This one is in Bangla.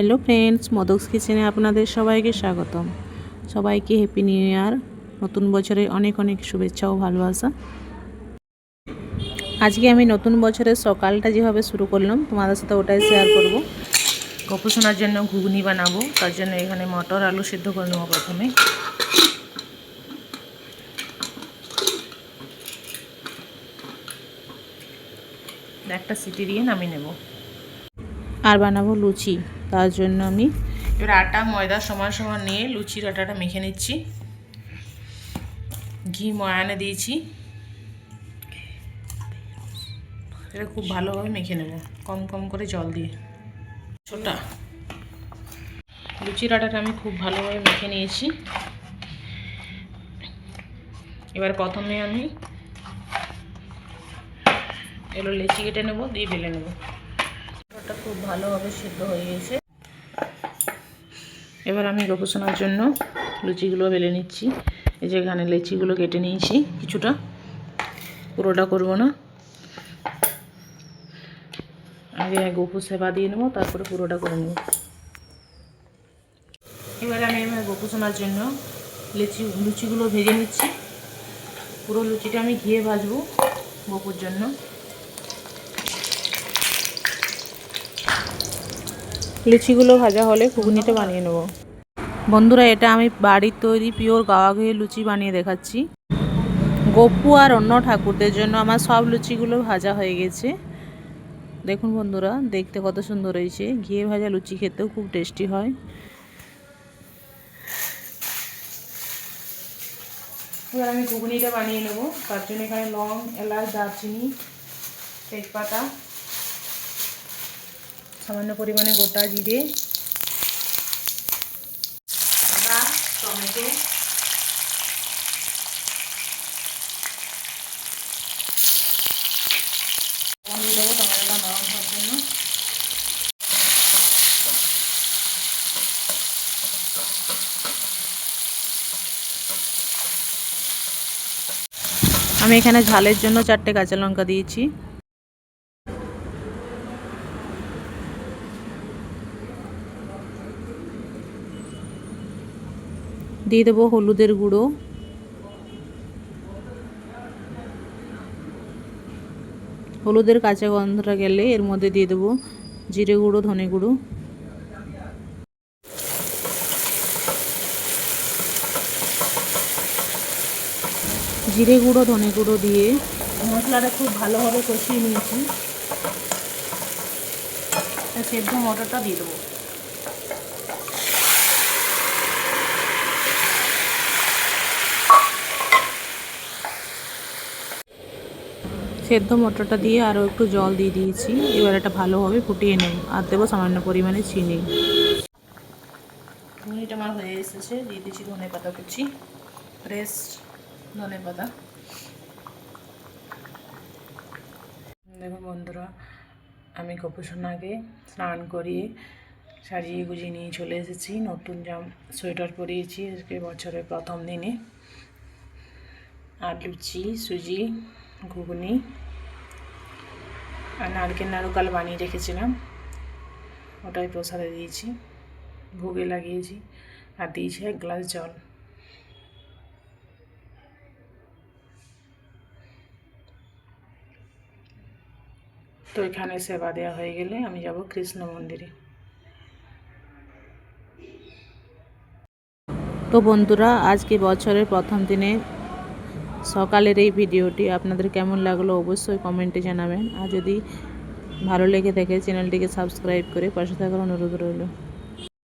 হ্যালো ফ্রেন্ডস, মদকস কিচেনে আপনাদের সবাইকে স্বাগতম। সবাইকে হ্যাপি নিউ ইয়ার, নতুন বছরের অনেক অনেক শুভেচ্ছা ও ভালোবাসা। আজকে আমি নতুন বছরের সকালটা যেভাবে শুরু করলাম তোমাদের সাথে ওটাই শেয়ার করব। গপুসোনার জন্য ঘুগনি বানাবো, তার জন্য এখানে মটর আলু সিদ্ধ করে নেবো। প্রথমে একটা সিটি দিয়ে নামিয়ে নেব। আর বানাবো লুচি, তার জন্য আমি এবার আটা ময়দা সমান সমান নিয়ে লুচির আটাটা মেখে নিচ্ছি। ঘি ময়ানে দিয়েছি, এটা খুব ভালোভাবে মেখে নেব কম কম করে জল দিয়ে। ছোটা লুচির আটাটা আমি খুব ভালোভাবে মেখে নিয়েছি। এবার প্রথমে আমি এগুলো লেচি কেটে নেব, দিয়ে বেলে নেব। আটাটা খুব ভালোভাবে সিদ্ধ হয়ে গেছে। এবার আমি গপুসোনার জন্য লুচিগুলো বেলে নিচ্ছি। এই যে এখানে লেচিগুলো কেটে নিয়েছি কিছুটা, পুরোটা করব না। আগে গপু সেবা দিয়ে নেবো, তারপরে পুরোটা করে নেব। এবার আমি আমার গপুসোনার জন্য লুচিগুলো ভেজে নিচ্ছি। পুরো লুচিটা আমি ঘিয়ে ভাজবো গপুর জন্য। লুচিগুলো ভাজা হলে ঘুগনিটা বানিয়ে নেব। বন্ধুরা, এটা আমি বাড়ির তৈরি পিওর গাওয়া ঘিয়ে লুচি বানিয়ে দেখাচ্ছি। গপু আর অন্য ঠাকুরদের জন্য আমার সব লুচিগুলো ভাজা হয়ে গেছে। দেখুন বন্ধুরা, দেখতে কত সুন্দর হয়েছে। ঘিয়ে ভাজা লুচি খেতেও খুব টেস্টি হয়। এবার আমি ঘুগনিটা বানিয়ে নেব। তার জন্য এখানে লং, এলাচ, দারচিনি, তেজপাতা, সামান্য পরিমাণে গোটা জিরে, আদা, টমেটো, দিয়ে দেবো টমেটোটা নরম হওয়ার জন্য। আমি এখানে ঝালের জন্য 4টে কাঁচা লঙ্কা দিয়েছি। দিয়ে দেবো হলুদের গুঁড়ো, হলুদের কাঁচা গন্ধটা গেলে এর মধ্যে দিয়ে দেবো জিরে গুঁড়ো, ধনে গুঁড়ো। জিরে গুঁড়ো, ধনে গুঁড়ো দিয়ে মশলাটা খুব ভালোভাবে কষিয়ে নিয়েছি। সেদ্ধ মটরটা দিয়ে দেবো। সেদ্ধ মটরটা দিয়ে আরও একটু জল দিয়ে দিয়েছি। এবার এটা ভালোভাবে ফুটিয়ে নেব। আর দেবো সামান্য পরিমাণে চিনি। ঘুগনিটা আমার হয়ে এসেছে। দিয়ে দিচ্ছি ধনে পাতা কুচি, ফ্রেশ ধনে পাতা। দেখুন বন্ধুরা, আমি গপুসোনাকে স্নান করিয়ে সাজিয়ে গুজিয়ে নিয়ে চলে এসেছি। নতুন সোয়েটার পরিয়েছি আজকে বছরের প্রথম দিনে। আর লুচি, সুজি, ঘুগনি আর নারকেল বানিয়ে রেখেছিলাম, ওটাই প্রসাদে দিয়েছি, ভোগে লাগিয়েছি। আর দিয়েছি 1 গ্লাস জল। তো এখানে সেবা দেওয়া হয়ে গেলে আমি যাব কৃষ্ণ মন্দিরে। তো বন্ধুরা, আজকে বছরের প্রথম দিনে সকালের এই ভিডিওটি আপনাদের কেমন লাগলো অবশ্যই কমেন্টে জানাবেন। আর যদি ভালো লেগে থাকে চ্যানেলটিকে সাবস্ক্রাইব করে পাশে থাকার অনুরোধ রইল।